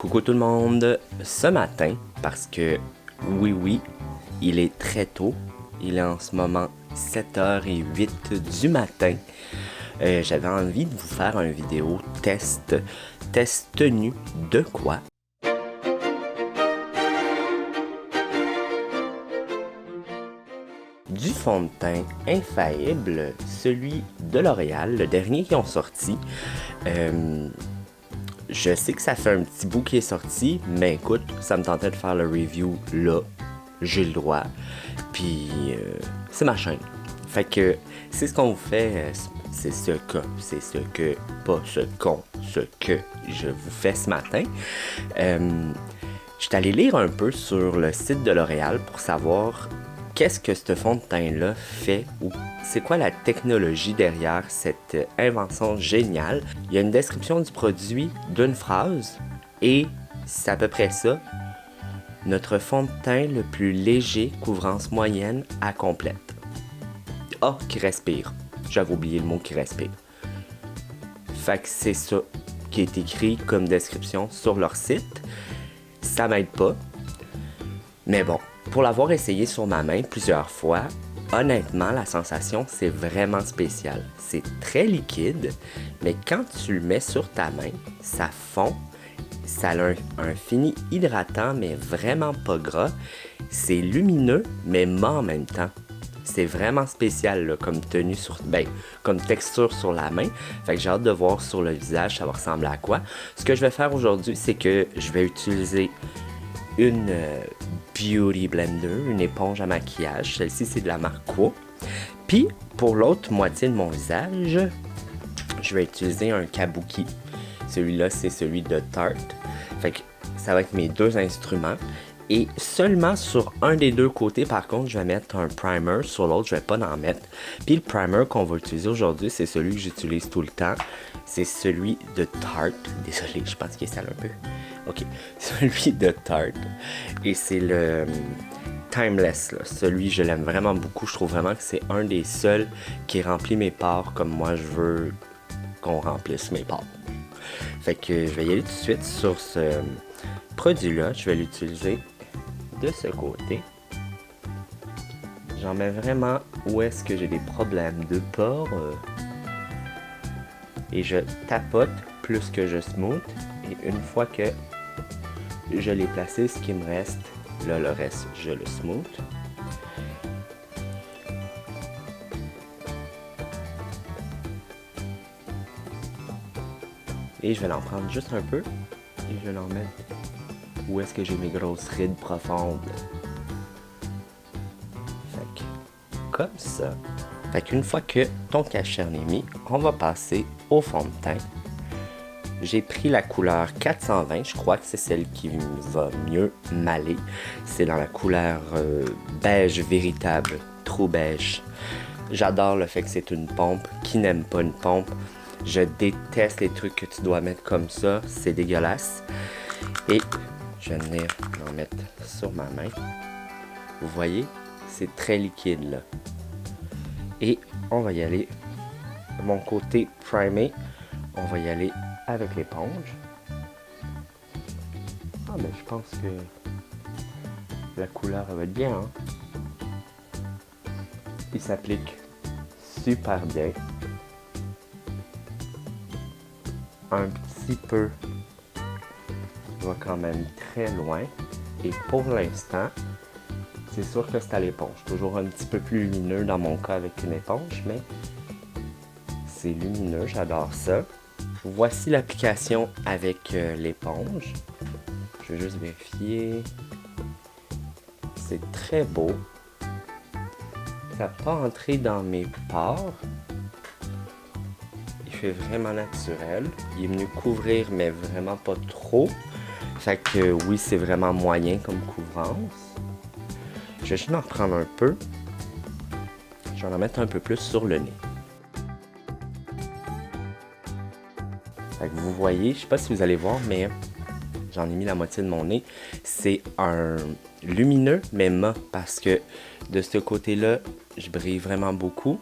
Coucou tout le monde, ce matin, parce que oui, il est très tôt, il est en ce moment 7h08 du matin. J'avais envie de vous faire une vidéo test tenue de quoi? Du fond de teint infaillible, celui de L'Oréal, le dernier qu'ils ont sorti. Je sais que ça fait un petit bout qui est sorti, mais écoute, ça me tentait de faire le review là. J'ai le droit. Puis, c'est ma chaîne. Fait que, c'est ce qu'on vous fait, c'est ce que je vous fais ce matin. Je suis allé lire un peu sur le site de L'Oréal pour savoir qu'est-ce que ce fond de teint-là fait ou c'est quoi la technologie derrière cette invention géniale. Il y a une description du produit d'une phrase et c'est à peu près ça. Notre fond de teint le plus léger, couvrance moyenne à complète. Ah, qui respire. J'avais oublié le mot qui respire. Fait que c'est ça qui est écrit comme description sur leur site. Ça m'aide pas. Mais bon, pour l'avoir essayé sur ma main plusieurs fois, honnêtement, la sensation, c'est vraiment spécial. C'est très liquide, mais quand tu le mets sur ta main, ça fond. Ça a un fini hydratant, mais vraiment pas gras. C'est lumineux, mais mat en même temps. C'est vraiment spécial là, comme tenue comme texture sur la main. Fait que j'ai hâte de voir sur le visage, ça va ressembler à quoi. Ce que je vais faire aujourd'hui, c'est que je vais utiliser une Beauty Blender, une éponge à maquillage. Celle-ci, c'est de la marque Quo. Puis, pour l'autre moitié de mon visage, je vais utiliser un kabuki. Celui-là, c'est celui de Tarte. Fait que ça va être mes deux instruments. Et seulement sur un des deux côtés, par contre, je vais mettre un primer. Sur l'autre, je vais pas en mettre. Puis le primer qu'on va utiliser aujourd'hui, c'est celui que j'utilise tout le temps. C'est celui de Tarte. Désolé, je pense qu'il sale un peu. Ok, celui de Tarte. Et c'est le Timeless. Là. Celui, je l'aime vraiment beaucoup. Je trouve vraiment que c'est un des seuls qui remplit mes pores comme moi je veux qu'on remplisse mes pores. Fait que je vais y aller tout de suite sur ce produit-là. Je vais l'utiliser de ce côté. J'en mets vraiment où est-ce que j'ai des problèmes de pores. Et je tapote plus que je smooth. Et une fois que je l'ai placé, ce qui me reste, là le reste, je le smooth. Et je vais en prendre juste un peu et je vais l'en mettre où est-ce que j'ai mes grosses rides profondes. Fait que, comme ça. Fait qu'une fois que ton cache-cerne est mis, on va passer au fond de teint. J'ai pris la couleur 420, je crois que c'est celle qui va mieux m'aller. C'est dans la couleur beige véritable, trop beige. J'adore le fait que c'est une pompe. Qui n'aime pas une pompe? Je déteste les trucs que tu dois mettre comme ça, c'est dégueulasse. Et je vais venir en mettre sur ma main. Vous voyez, c'est très liquide là. Et on va y aller, de mon côté primé, on va y aller avec l'éponge. Ah ben je pense que la couleur elle va être bien. Hein? Il s'applique super bien. Un petit peu va quand même très loin et pour l'instant c'est sûr que c'est à l'éponge, toujours un petit peu plus lumineux dans mon cas avec une éponge, mais c'est lumineux, j'adore ça. Voici l'application avec l'éponge. Je vais juste vérifier. C'est très beau, ça n'a pas entré dans mes pores. Il fait vraiment naturel. Il est venu couvrir, mais vraiment pas trop. Fait que oui, c'est vraiment moyen comme couvrance. Je vais juste en reprendre un peu. Je vais en mettre un peu plus sur le nez. Fait que vous voyez, je sais pas si vous allez voir, mais j'en ai mis la moitié de mon nez. C'est un lumineux, mais mat, parce que de ce côté-là, je brille vraiment beaucoup.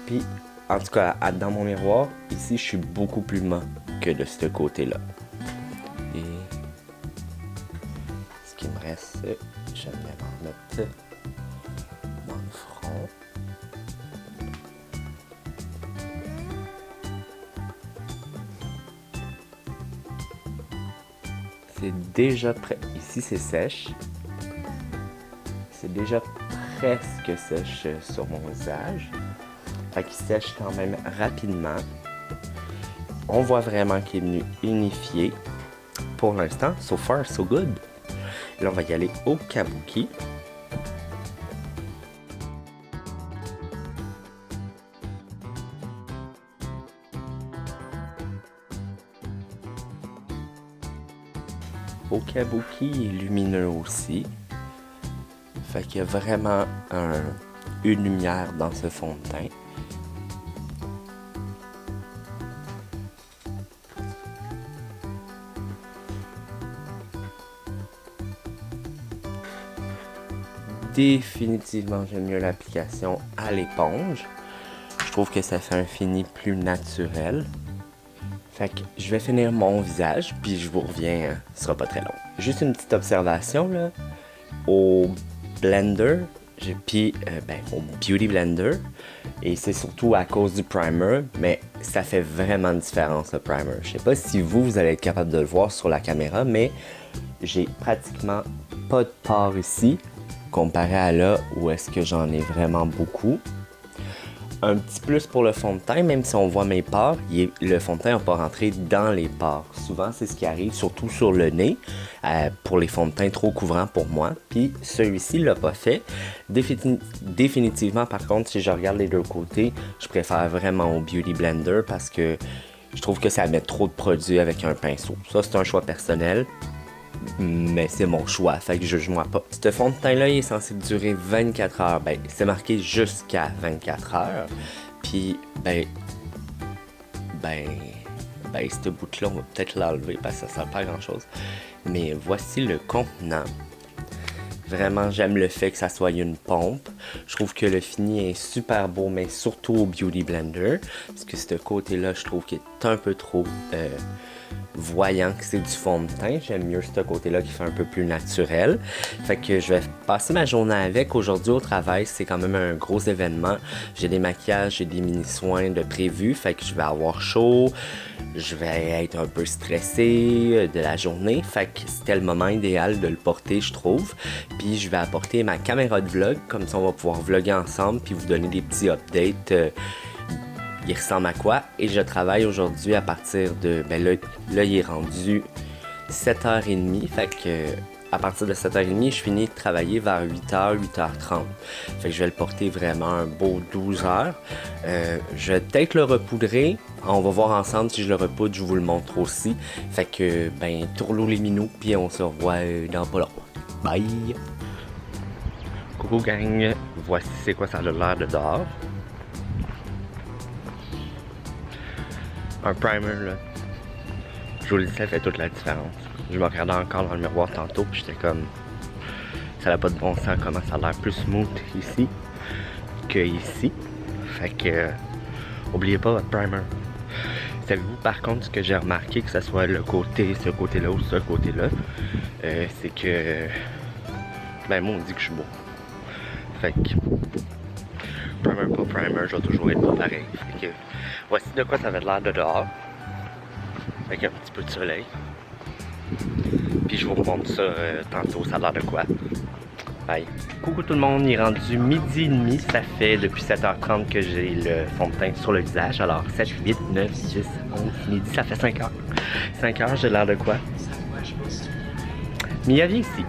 Puis en tout cas, dans mon miroir, ici, je suis beaucoup plus mat que de ce côté-là. Et qu'il me reste, je vais m'en mettre dans le front. C'est déjà prêt. Ici, c'est sèche. C'est déjà presque sèche sur mon visage. Fait qu'il sèche quand même rapidement. On voit vraiment qu'il est venu unifier. Pour l'instant, so far, so good. Là, on va y aller au kabuki. Au kabuki, il est lumineux aussi. Fait qu'il y a vraiment une lumière dans ce fond de teint. Définitivement, j'aime mieux l'application à l'éponge. Je trouve que ça fait un fini plus naturel. Fait que je vais finir mon visage, puis je vous reviens, ce sera pas très long. Juste une petite observation, là. Au blender, puis au Beauty Blender, et c'est surtout à cause du primer, mais ça fait vraiment une différence, le primer. Je sais pas si vous allez être capable de le voir sur la caméra, mais j'ai pratiquement pas de pores ici, comparé à là où est-ce que j'en ai vraiment beaucoup. Un petit plus pour le fond de teint, même si on voit mes pores, le fond de teint n'a pas rentré dans les pores. Souvent, c'est ce qui arrive, surtout sur le nez, pour les fonds de teint trop couvrants pour moi. Puis celui-ci l'a pas fait. Définitivement, par contre, si je regarde les deux côtés, je préfère vraiment au Beauty Blender parce que je trouve que ça met trop de produits avec un pinceau. Ça, c'est un choix personnel. Mais c'est mon choix, fait que juge-moi pas. Ce fond de teint-là, il est censé durer 24 heures. Ben, c'est marqué jusqu'à 24 heures. Puis, ce bout-là, on va peut-être l'enlever parce que ça sert pas à grand-chose. Mais voici le contenant. Vraiment, j'aime le fait que ça soit une pompe. Je trouve que le fini est super beau, mais surtout au Beauty Blender. Parce que ce côté-là, je trouve qu'il est un peu trop voyant que c'est du fond de teint. J'aime mieux ce côté-là qui fait un peu plus naturel. Fait que je vais passer ma journée avec. Aujourd'hui au travail, c'est quand même un gros événement. J'ai des maquillages, j'ai des mini-soins de prévus. Fait que je vais avoir chaud. Je vais être un peu stressé de la journée. Fait que c'était le moment idéal de le porter, je trouve. Puis je vais apporter ma caméra de vlog. Comme ça, on va pouvoir vlogger ensemble puis vous donner des petits updates. Il ressemble à quoi? Et je travaille aujourd'hui à partir de... Là, il est rendu 7h30. Fait que à partir de 7h30, je finis de travailler vers 8h, 8h30. Fait que je vais le porter vraiment un beau 12h. Je vais peut-être le repoudrer. On va voir ensemble si je le repoudre, je vous le montre aussi. Fait que, tourlou les minous, puis on se revoit dans pas long. Bye! Coucou gang! Voici c'est quoi ça a l'air de dehors. Un primer, là, je vous le dis, ça fait toute la différence. Je me regardais encore dans le miroir tantôt, puis j'étais comme... Ça n'a pas de bon sens comment ça a l'air plus smooth ici que ici. Fait que... oubliez pas votre primer. Savez-vous, par contre, ce que j'ai remarqué, que ce soit ce côté-là ou ce côté-là, c'est que... moi, on dit que je suis beau. Fait que... primer pas primer, je vais toujours être pas pareil. Fait que... voici de quoi ça avait l'air de dehors. Avec un petit peu de soleil. Puis je vous remontre ça tantôt, ça a l'air de quoi. Bye. Coucou tout le monde, il est rendu 12h30. Ça fait depuis 7h30 que j'ai le fond de teint sur le visage. Alors 7, 8, 9, 10, 11, midi, ça fait 5h. 5h, j'ai l'air de quoi? Mia, viens ici.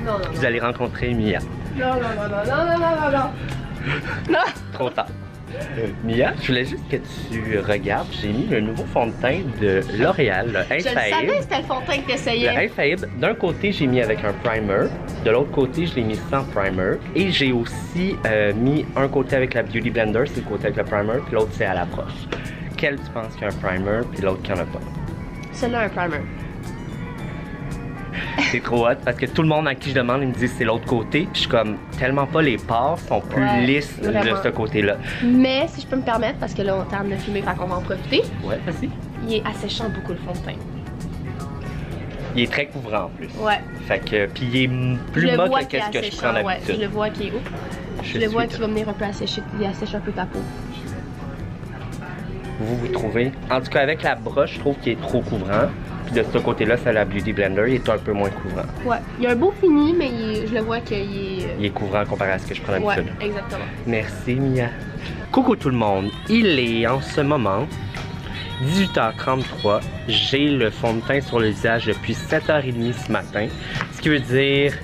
Non. Vous allez rencontrer Mia. Non. Non. Trop tard. Mia, je voulais juste que tu regardes, j'ai mis le nouveau fond de teint de L'Oréal, le Je le savais, c'était le fond de teint que t'essayais. Le Infaillible, d'un côté j'ai mis avec un primer, de l'autre côté je l'ai mis sans primer, et j'ai aussi mis un côté avec la Beauty Blender, c'est le côté avec le primer, puis l'autre c'est à l'approche. Quel tu penses qu'il y a un primer, puis l'autre qu'il n'y en a pas? Celui-là, un primer. C'est trop hot parce que tout le monde à qui je demande, ils me disent c'est l'autre côté. Puis je suis comme, tellement pas, les pores sont plus lisses vraiment. De ce côté-là. Mais si je peux me permettre, parce que là on termine de filmer, fait qu'on va en profiter. Ouais, vas-y. Il est asséchant beaucoup le fond de teint. Il est très couvrant en plus. Ouais. Fait que, puis il est plus mat que qu'est-ce que je prends d'habitude. Ouais, je le vois qui est haut. Je le vois qui va venir un peu assécher, il assèche un peu ta peau. Vous trouvez? En tout cas, avec la broche, je trouve qu'il est trop couvrant. Puis de ce côté-là, c'est la Beauty Blender, il est un peu moins couvrant. Ouais, il y a un beau fini, mais je le vois qu'il est... Il est couvrant comparé à ce que je prends d'habitude. Ouais, exactement. Merci, Mia. Coucou tout le monde. Il est en ce moment 18h33. J'ai le fond de teint sur le visage depuis 7h30 ce matin. Ce qui veut dire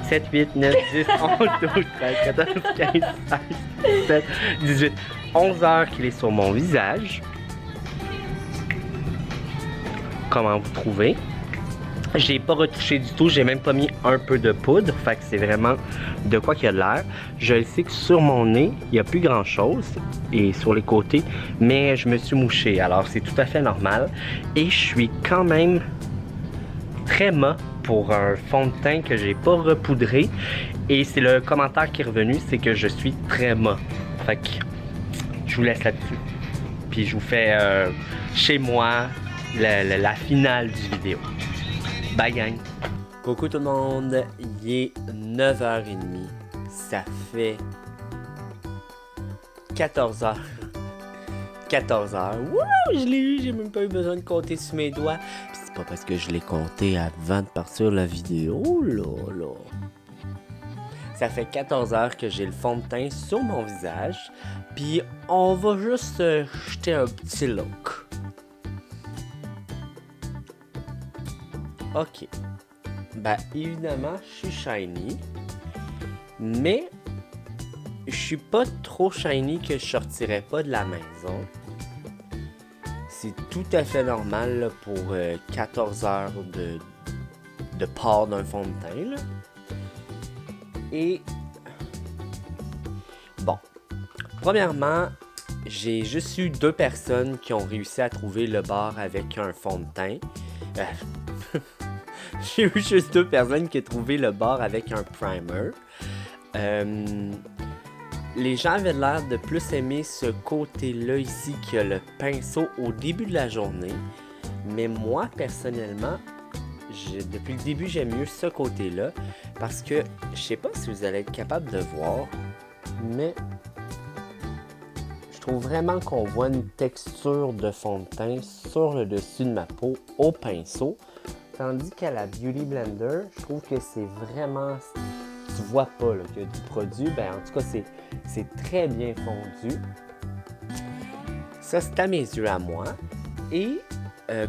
7, 8, 9, 10, 11, 12, 13, 14, 15, 16, 17, 18, 11 heures qu'il est sur mon visage. Comment vous trouvez? J'ai pas retouché du tout, j'ai même pas mis un peu de poudre, fait que c'est vraiment de quoi qu'il y a de l'air. Je sais que sur mon nez, il n'y a plus grand chose, et sur les côtés, mais je me suis mouché, alors c'est tout à fait normal. Et je suis quand même très mat pour un fond de teint que j'ai pas repoudré, et c'est le commentaire qui est revenu, c'est que je suis très mat. Fait que je vous laisse là-dessus. Puis je vous fais chez moi la finale du vidéo. Bye gang! Coucou tout le monde, il est 9h30, ça fait 14h. 14h, wouh, je l'ai eu, j'ai même pas eu besoin de compter sur mes doigts. Puis c'est pas parce que je l'ai compté avant de partir la vidéo, là. Ça fait 14h que j'ai le fond de teint sur mon visage, puis on va juste jeter un petit look. Ok. Ben, évidemment, je suis shiny. Mais, je suis pas trop shiny que je sortirais pas de la maison. C'est tout à fait normal là, pour 14 heures de port d'un fond de teint. Là. Et, bon. Premièrement, j'ai juste eu 2 personnes qui ont réussi à trouver le bar avec un fond de teint. J'ai eu juste 2 personnes qui ont trouvé le bar avec un primer. Les gens avaient l'air de plus aimer ce côté-là ici qui a le pinceau au début de la journée. Mais moi, personnellement, depuis le début, j'aime mieux ce côté-là. Parce que, je sais pas si vous allez être capable de voir, mais je trouve vraiment qu'on voit une texture de fond de teint sur le dessus de ma peau au pinceau. Tandis qu'à la Beauty Blender, je trouve que c'est vraiment... Tu vois pas là, qu'il y a du produit. Ben, en tout cas, c'est très bien fondu. Ça, c'est à mes yeux à moi. Et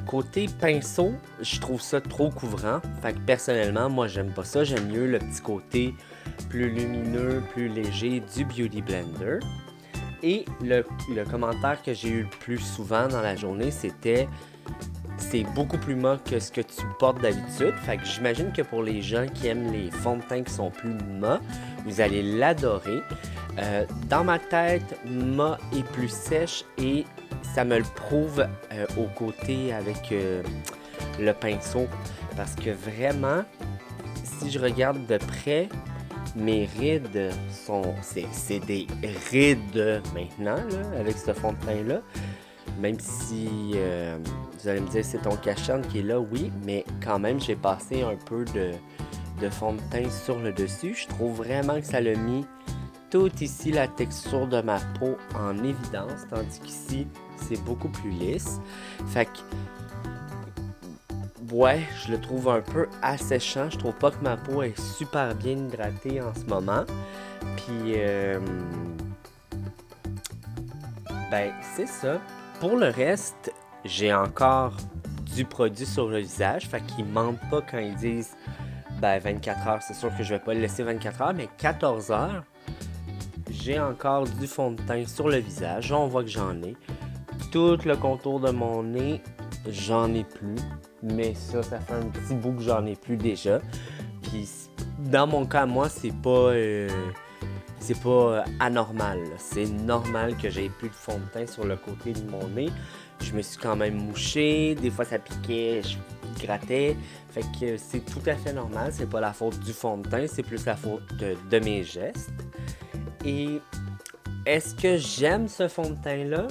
côté pinceau, je trouve ça trop couvrant. Fait que personnellement, moi, j'aime pas ça. J'aime mieux le petit côté plus lumineux, plus léger du Beauty Blender. Et le commentaire que j'ai eu le plus souvent dans la journée, c'était... C'est beaucoup plus mat que ce que tu portes d'habitude. Fait que j'imagine que pour les gens qui aiment les fonds de teint qui sont plus mat, vous allez l'adorer. Dans ma tête, mat est plus sèche et ça me le prouve au côté avec le pinceau. Parce que vraiment, si je regarde de près, mes rides sont... C'est des rides maintenant, là, avec ce fond de teint-là. Même si vous allez me dire c'est ton cache-charme qui est là, oui, mais quand même j'ai passé un peu de fond de teint sur le dessus. Je trouve vraiment que ça l'a mis tout ici la texture de ma peau en évidence, tandis qu'ici c'est beaucoup plus lisse. Fait que ouais, je le trouve un peu asséchant. Je trouve pas que ma peau est super bien hydratée en ce moment. Puis ben c'est ça. Pour le reste, j'ai encore du produit sur le visage, fait qu'ils mentent pas quand ils disent ben 24 heures, c'est sûr que je vais pas le laisser 24 heures, mais 14 heures, j'ai encore du fond de teint sur le visage, on voit que j'en ai. Tout le contour de mon nez, j'en ai plus, mais ça fait un petit bout que j'en ai plus déjà. Puis dans mon cas, moi, c'est pas anormal. C'est normal que j'ai plus de fond de teint sur le côté de mon nez. Je me suis quand même mouché. Des fois, ça piquait, je grattais. Fait que c'est tout à fait normal. C'est pas la faute du fond de teint, c'est plus la faute de mes gestes. Et est-ce que j'aime ce fond de teint-là?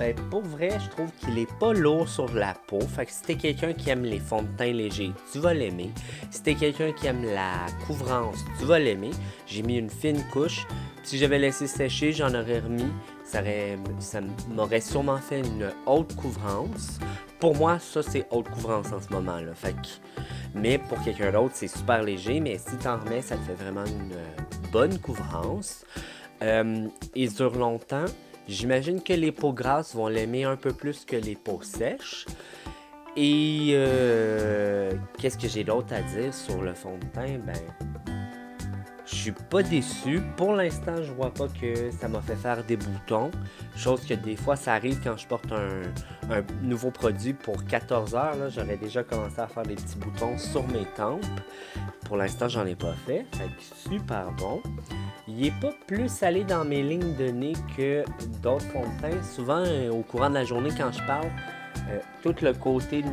Ben, pour vrai, je trouve qu'il est pas lourd sur la peau. Fait que si t'es quelqu'un qui aime les fonds de teint légers, tu vas l'aimer. Si t'es quelqu'un qui aime la couvrance, tu vas l'aimer. J'ai mis une fine couche. Si j'avais laissé sécher, j'en aurais remis. Ça m'aurait sûrement fait une haute couvrance. Pour moi, ça, c'est haute couvrance en ce moment, là. Fait que... Mais pour quelqu'un d'autre, c'est super léger. Mais si t'en remets, ça te fait vraiment une bonne couvrance. Il dure longtemps. J'imagine que les peaux grasses vont l'aimer un peu plus que les peaux sèches. Et qu'est-ce que j'ai d'autre à dire sur le fond de teint? Ben, je suis pas déçu. Pour l'instant, je vois pas que ça m'a fait faire des boutons. Chose que des fois, ça arrive quand je porte un nouveau produit pour 14 heures. Là, j'aurais déjà commencé à faire des petits boutons sur mes tempes. Pour l'instant, j'en ai pas fait. Fait que super bon. Il est pas plus allé dans mes lignes de nez que d'autres fonds de teint. Souvent, au courant de la journée, quand je parle, tout le côté de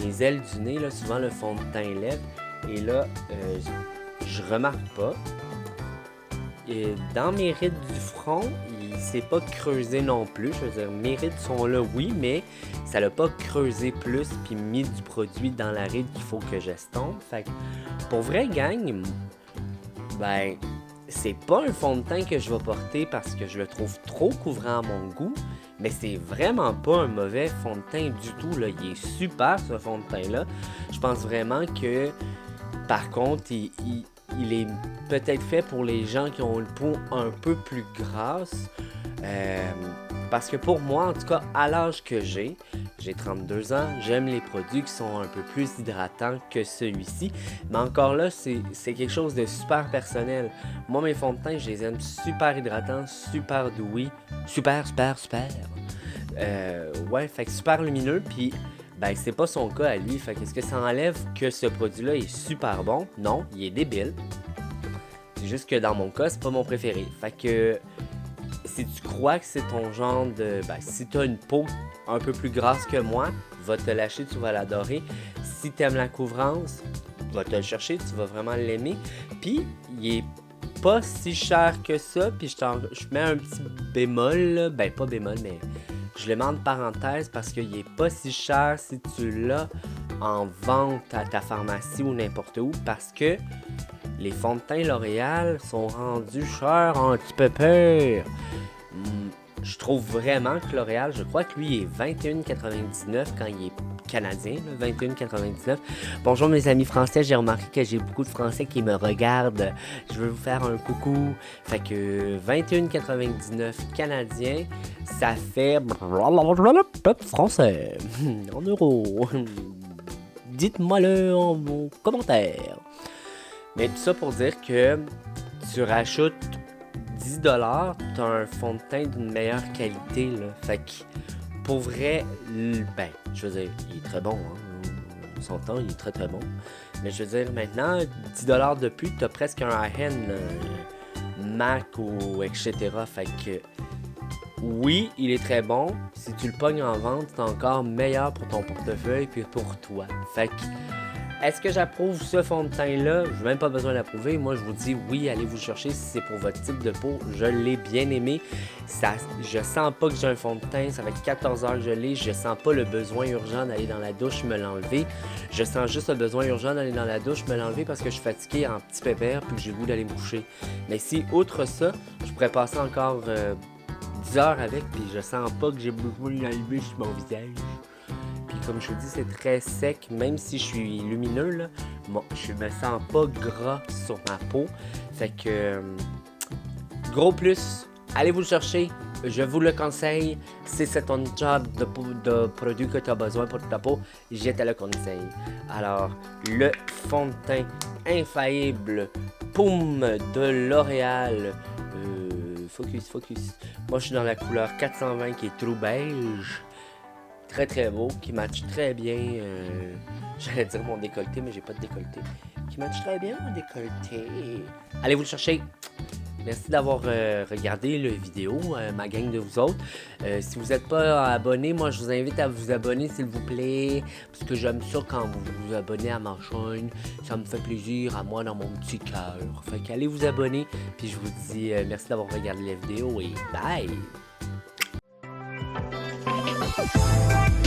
mes ailes du nez, là, souvent le fond de teint lève. Et là, je remarque pas. Et dans mes rides du front, il s'est pas creusé non plus. Je veux dire, mes rides sont là, oui, mais ça l'a pas creusé plus puis mis du produit dans la ride qu'il faut que j'estompe. Fait que, pour vrai, gang, ben... c'est pas un fond de teint que je vais porter parce que je le trouve trop couvrant à mon goût, mais c'est vraiment pas un mauvais fond de teint du tout, là. Il est super, ce fond de teint-là. Je pense vraiment que, par contre, il est peut-être fait pour les gens qui ont une peau un peu plus grasse. Parce que pour moi, en tout cas, à l'âge que j'ai 32 ans, j'aime les produits qui sont un peu plus hydratants que celui-ci. Mais encore là, c'est quelque chose de super personnel. Moi, mes fonds de teint, je les aime super hydratants, super doués, super. Ouais, fait que super lumineux, puis ben c'est pas son cas à lui. Fait que est-ce que ça enlève que ce produit-là est super bon? Non, il est débile. C'est juste que dans mon cas, c'est pas mon préféré. Fait que... si tu crois que c'est ton genre de... ben, si tu as une peau un peu plus grasse que moi, va te lâcher, tu vas l'adorer. Si tu aimes la couvrance, va te le chercher, tu vas vraiment l'aimer. Puis, il est pas si cher que ça. Puis, je mets un petit bémol, là. Ben, pas bémol, mais je le mets en parenthèse parce qu'il est pas si cher si tu l'as en vente à ta pharmacie ou n'importe où. Parce que les fonds de teint L'Oréal sont rendus chers un petit peu peur. Je trouve vraiment que L'Oréal, je crois que lui est 21,99 quand il est canadien, 21,99. Bonjour mes amis français, j'ai remarqué que j'ai beaucoup de Français qui me regardent. Je veux vous faire un coucou. Fait que 21,99 canadien, ça fait français en euros. Dites-moi-le en commentaire. Mais tout ça pour dire que tu rajoutes 10$, t'as un fond de teint d'une meilleure qualité, là. Fait que, pour vrai, ben, je veux dire, il est très bon, hein. On s'entend, il est très très bon. Mais je veux dire, maintenant, 10$ de plus, t'as presque un high-end MAC ou etc. Fait que, oui, il est très bon. Si tu le pognes en vente, c'est encore meilleur pour ton portefeuille puis pour toi. Fait que, est-ce que j'approuve ce fond de teint-là? Je n'ai même pas besoin d'approuver. Moi, je vous dis oui, allez vous chercher si c'est pour votre type de peau. Je l'ai bien aimé. Je sens pas que j'ai un fond de teint. Ça fait 14 heures que je l'ai. Je sens pas le besoin urgent d'aller dans la douche, me l'enlever. Je sens juste le besoin urgent d'aller dans la douche, me l'enlever parce que je suis fatigué en petit pépère puis que j'ai le goût d'aller me coucher. Mais si, outre ça, je pourrais passer encore 10 heures avec puis je sens pas que j'ai besoin de l'enlever sur mon visage. Comme je vous dis, c'est très sec, même si je suis lumineux, là, bon, je me sens pas gras sur ma peau. Fait que, gros plus, allez vous le chercher, je vous le conseille. Si c'est ton genre de produit que tu as besoin pour ta peau, je te le conseille. Alors, le fond de teint infaillible, poum, de L'Oréal, focus. Moi, je suis dans la couleur 420 qui est true beige. Très très beau, qui match très bien, j'allais dire mon décolleté, mais j'ai pas de décolleté, qui match très bien mon décolleté. Allez vous le chercher. Merci d'avoir regardé la vidéo, ma gang de vous autres. Si vous n'êtes pas abonné, moi je vous invite à vous abonner s'il vous plaît, parce que j'aime ça quand vous vous abonnez à ma chaîne, ça me fait plaisir à moi dans mon petit cœur. Fait qu'allez vous abonner, puis je vous dis merci d'avoir regardé la vidéo et bye! suite.